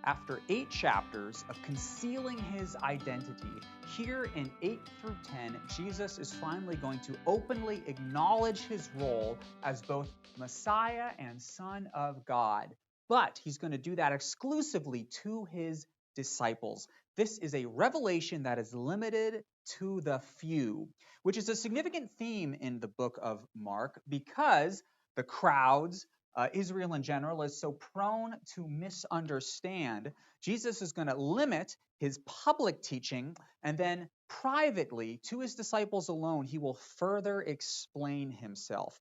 After 8 chapters of concealing his identity, here in 8 through 10, Jesus is finally going to openly acknowledge his role as both Messiah and Son of God. But he's going to do that exclusively to his disciples. This is a revelation that is limited to the few, which is a significant theme in the book of Mark because the crowds, Israel in general, is so prone to misunderstand. Jesus is going to limit his public teaching, and then privately, to his disciples alone, he will further explain himself.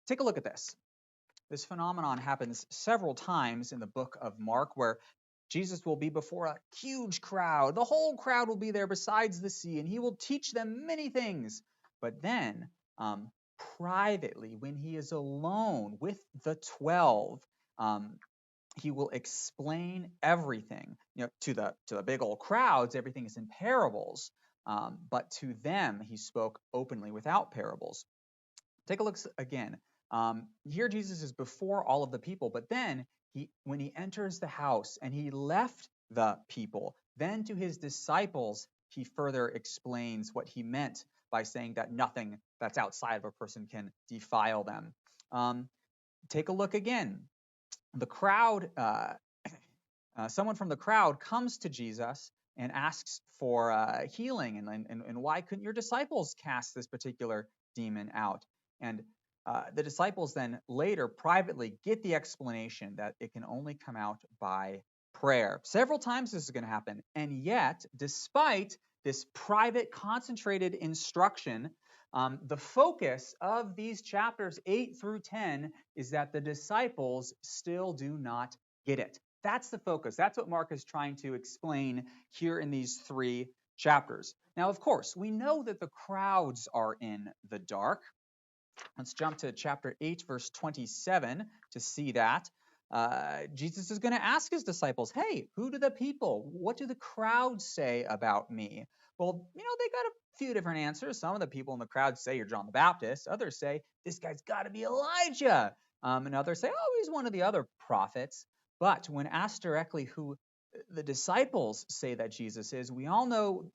Take a look at this. This phenomenon happens several times in the book of Mark, where Jesus will be before a huge crowd. The whole crowd will be there besides the sea, and he will teach them many things. But then, privately, when he is alone with the 12, he will explain everything. To the big old crowds, everything is in parables, but to them he spoke openly without parables. Take a look again. Here Jesus is before all of the people, but then when he enters the house and he left the people, then to his disciples he further explains what he meant by saying that nothing that's outside of a person can defile them. Take a look again. The crowd, someone from the crowd comes to Jesus and asks for healing, and why couldn't your disciples cast this particular demon out? And the disciples then later privately get the explanation that it can only come out by prayer. Several times this is going to happen. And yet, despite this private, concentrated instruction, the focus of these chapters 8 through 10 is that the disciples still do not get it. That's the focus. That's what Mark is trying to explain here in these 3 chapters. Now, of course, we know that the crowds are in the dark. Let's jump to chapter 8, verse 27 to see that. Jesus is going to ask his disciples, hey, who do the people, what do the crowds say about me? Well, they got a few different answers. Some of the people in the crowd say you're John the Baptist. Others say this guy's got to be Elijah. And others say, oh, he's one of the other prophets. But when asked directly who the disciples say that Jesus is, we all know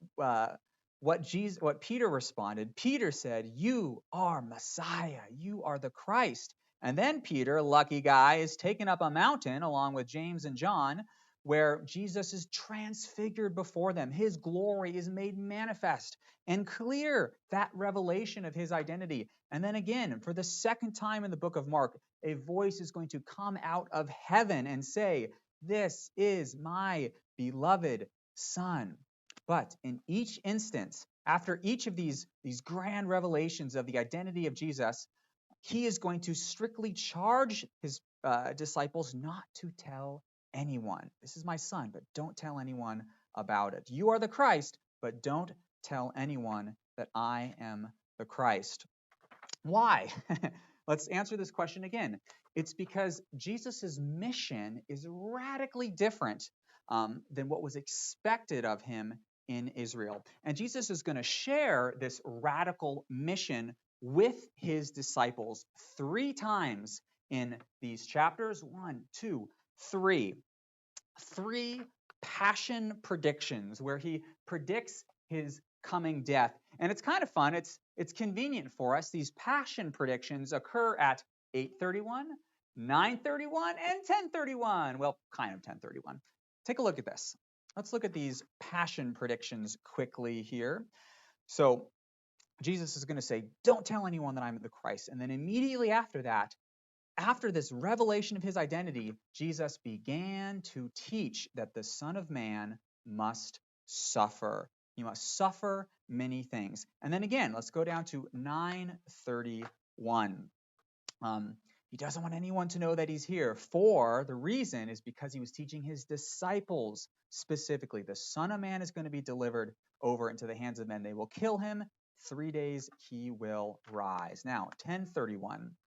what Peter responded. Peter said, you are Messiah. You are the Christ. And then Peter, lucky guy, is taken up a mountain along with James and John, where Jesus is transfigured before them. His glory is made manifest and clear, that revelation of his identity. And then again, for the second time in the book of Mark, a voice is going to come out of heaven and say, this is my beloved Son. But in each instance, after each of these grand revelations of the identity of Jesus, he is going to strictly charge his disciples not to tell anyone. This is my son, but don't tell anyone about it. You are the Christ, but don't tell anyone that I am the Christ. Why? Let's answer this question again. It's because Jesus' mission is radically different than what was expected of him in Israel. And Jesus is going to share this radical mission with his disciples 3 times in these chapters. 1, 2, 3. 3 passion predictions where he predicts his coming death. And it's kind of fun. It's convenient for us. These passion predictions occur at 8:31, 9:31, and 10:31. Well, kind of 10:31. Take a look at this. Let's look at these passion predictions quickly here. So Jesus is going to say, don't tell anyone that I'm the Christ. And then immediately after that, after this revelation of his identity, Jesus began to teach that the Son of Man must suffer. He must suffer many things. And then again, let's go down to 9:31. He doesn't want anyone to know that he's here. For the reason is because he was teaching his disciples specifically. The Son of Man is going to be delivered over into the hands of men. They will kill him. 3 days he will rise. Now, 10:31.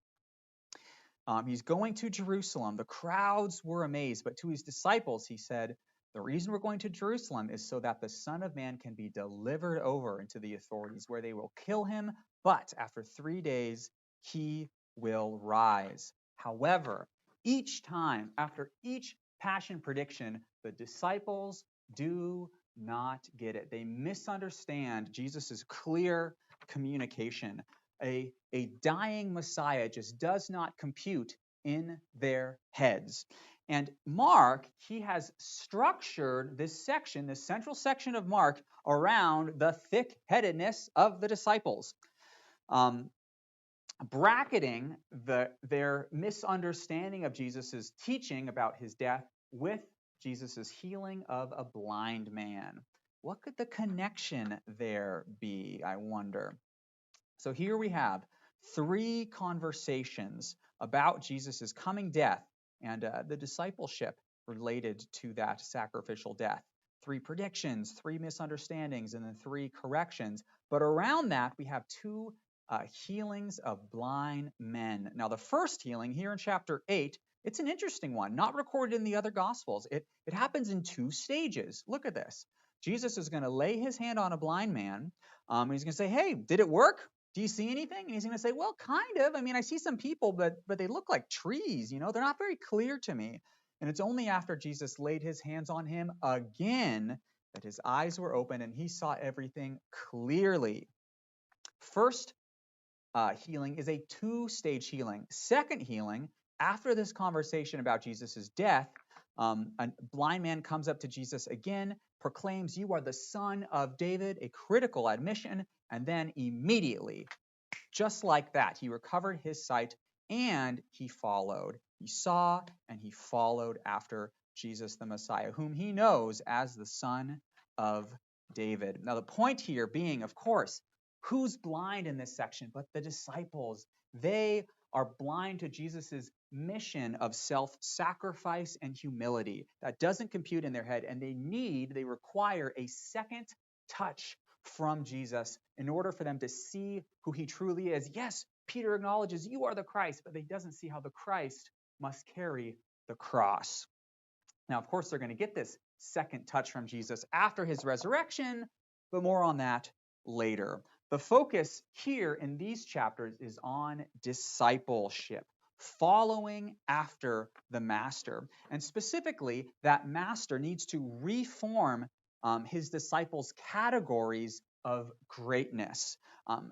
He's going to Jerusalem. The crowds were amazed, but to his disciples he said, the reason we're going to Jerusalem is so that the Son of Man can be delivered over into the authorities, where they will kill him, but after 3 days he will rise. However, each time, after each passion prediction, the disciples do not get it. They misunderstand Jesus' clear communication. A dying Messiah just does not compute in their heads. And Mark, he has structured this section, this central section of Mark, around the thick-headedness of the disciples, bracketing their misunderstanding of Jesus' teaching about his death with Jesus' healing of a blind man. What could the connection there be, I wonder? So here we have 3 conversations about Jesus' coming death and the discipleship related to that sacrificial death. 3 predictions, 3 misunderstandings, and then 3 corrections. But around that, we have 2 healings of blind men. Now, the first healing here in chapter 8, it's an interesting one, not recorded in the other Gospels. It happens in 2 stages. Look at this. Jesus is going to lay his hand on a blind man. And he's going to say, hey, did it work? Do you see anything? And he's going to say, well, kind of. I mean, I see some people, but they look like trees. They're not very clear to me. And it's only after Jesus laid his hands on him again that his eyes were open and he saw everything clearly. First healing is a 2-stage healing. Second healing, after this conversation about Jesus' death, a blind man comes up to Jesus again, proclaims, you are the Son of David, a critical admission, and then immediately, just like that, he recovered his sight and he followed. He saw and he followed after Jesus the Messiah, whom he knows as the Son of David. Now, the point here being, of course, who's blind in this section but the disciples? They are blind to Jesus' mission of self-sacrifice and humility. That doesn't compute in their head, and they require a second touch from Jesus in order for them to see who he truly is. Yes, Peter acknowledges you are the Christ, but he doesn't see how the Christ must carry the cross. Now, of course, they're going to get this second touch from Jesus after his resurrection, but more on that later. The focus here in these chapters is on discipleship, following after the master. And specifically, that master needs to reform his disciples' categories of greatness,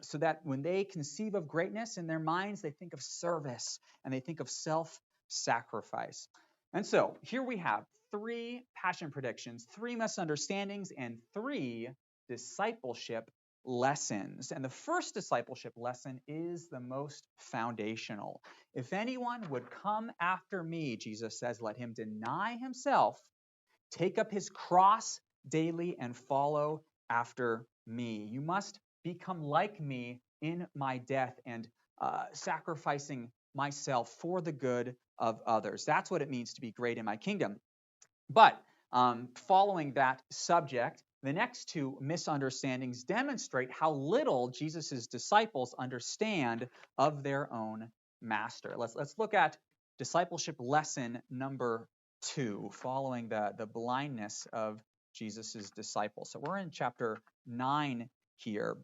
so that when they conceive of greatness in their minds, they think of service and they think of self-sacrifice. And so here we have 3 passion predictions, 3 misunderstandings, and 3 discipleship lessons. And the first discipleship lesson is the most foundational. If anyone would come after me, Jesus says, let him deny himself, take up his cross daily, and follow after me. You must become like me in my death and sacrificing myself for the good of others. That's what it means to be great in my kingdom. But following that subject, the next 2 misunderstandings demonstrate how little Jesus' disciples understand of their own master. Let's look at discipleship lesson number 2, following the blindness of Jesus' disciples. So we're in chapter 9 here.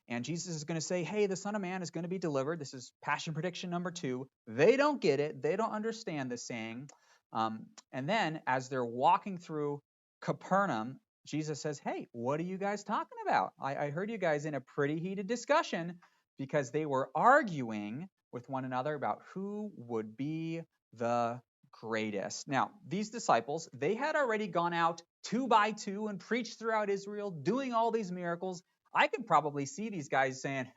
And Jesus is going to say, hey, the Son of Man is going to be delivered. This is passion prediction number 2. They don't get it. They don't understand the saying. And then as they're walking through Capernaum, Jesus says, hey, what are you guys talking about? I heard you guys in a pretty heated discussion, because they were arguing with one another about who would be the greatest. Now, these disciples, they had already gone out 2 by 2 and preached throughout Israel, doing all these miracles. I can probably see these guys saying,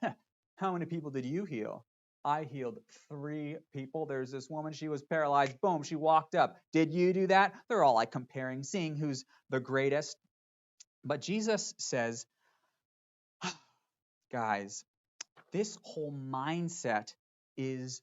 how many people did you heal? I healed 3 people. There's this woman, she was paralyzed. Boom, she walked up. Did you do that? They're all like comparing, seeing who's the greatest. But Jesus says, guys, this whole mindset is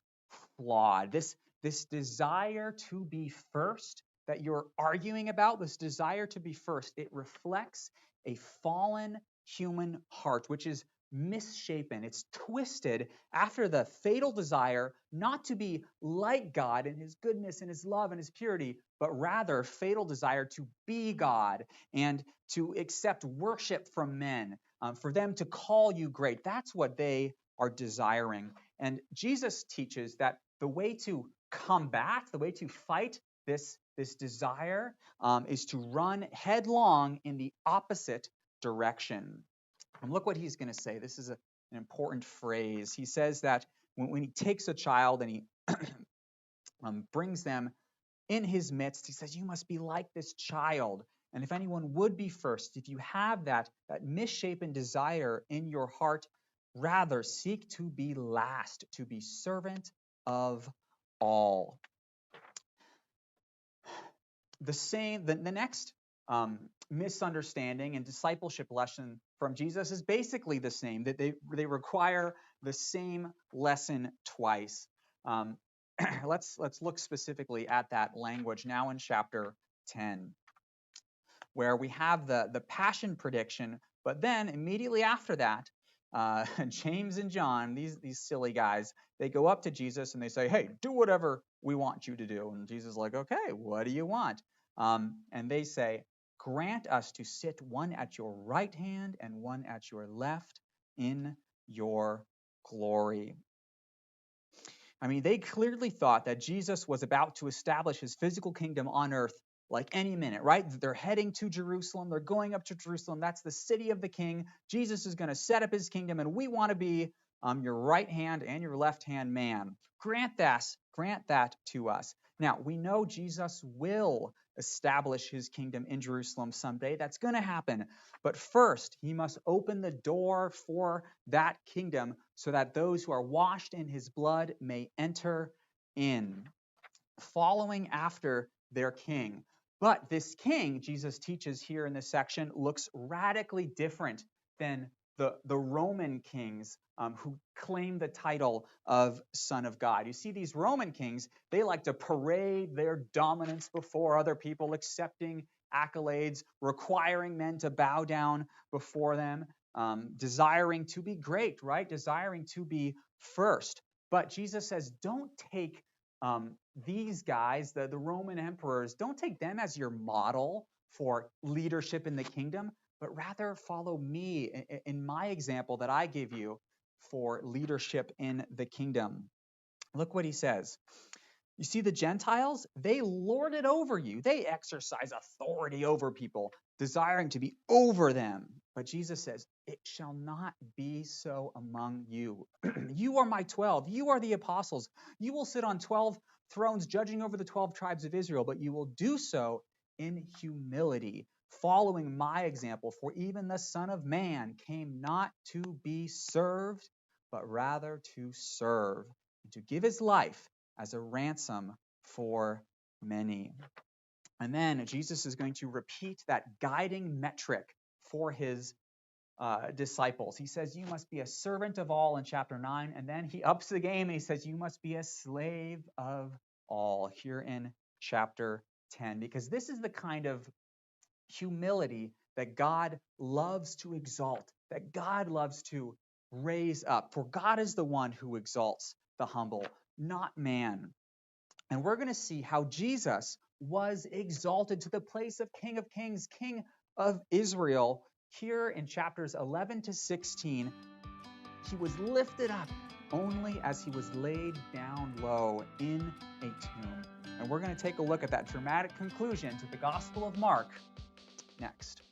flawed. This desire to be first that you're arguing about, this desire to be first, it reflects a fallen human heart, which is misshapen. It's twisted after the fatal desire not to be like God in his goodness and his love and his purity, but rather fatal desire to be God and to accept worship from men, for them to call you great. That's what they are desiring. And Jesus teaches that the way to combat, the way to fight this this desire is to run headlong in the opposite direction. And look what he's going to say. This is an important phrase. He says that when he takes a child and he brings them in his midst, he says, you must be like this child. And if anyone would be first, if you have that misshapen desire in your heart, rather seek to be last, to be servant of all. The next misunderstanding and discipleship lesson from Jesus is basically the same, that they require the same lesson twice. Let's look specifically at that language now in chapter 10, where we have the passion prediction, but then immediately after that, James and John, these silly guys, they go up to Jesus and they say, hey, do whatever we want you to do. And Jesus is like, okay, what do you want? And they say, grant us to sit one at your right hand and one at your left in your glory. I mean, they clearly thought that Jesus was about to establish his physical kingdom on earth like any minute, right? They're heading to Jerusalem. They're going up to Jerusalem. That's the city of the king. Jesus is going to set up his kingdom, and we want to be your right hand and your left hand man. Grant that to us. Now, we know Jesus will establish his kingdom in Jerusalem someday. That's going to happen. But first, he must open the door for that kingdom so that those who are washed in his blood may enter in, following after their king. But this king, Jesus teaches here in this section, looks radically different than the Roman kings who claim the title of Son of God. You see, these Roman kings, they like to parade their dominance before other people, accepting accolades, requiring men to bow down before them, desiring to be great, right? Desiring to be first. But Jesus says, don't take these guys, the Roman emperors, don't take them as your model for leadership in the kingdom, but rather follow me in my example that I give you for leadership in the kingdom. Look what he says. You see, the Gentiles, they lord it over you. They exercise authority over people, desiring to be over them. But Jesus says, it shall not be so among you. You are my 12. You are the apostles. You will sit on 12 thrones judging over the 12 tribes of Israel, but you will do so in humility, following my example. For even the Son of Man came not to be served, but rather to serve, and to give his life as a ransom for many. And then Jesus is going to repeat that guiding metric for his disciples. He says, you must be a servant of all in chapter 9. And then he ups the game and he says, you must be a slave of all here in chapter 10. Because this is the kind of humility that God loves to exalt, that God loves to raise up. For God is the one who exalts the humble, not man. And we're going to see how Jesus was exalted to the place of King of Kings, King of Israel. Here in chapters 11 to 16, he was lifted up only as he was laid down low in a tomb. And we're going to take a look at that dramatic conclusion to the Gospel of Mark next.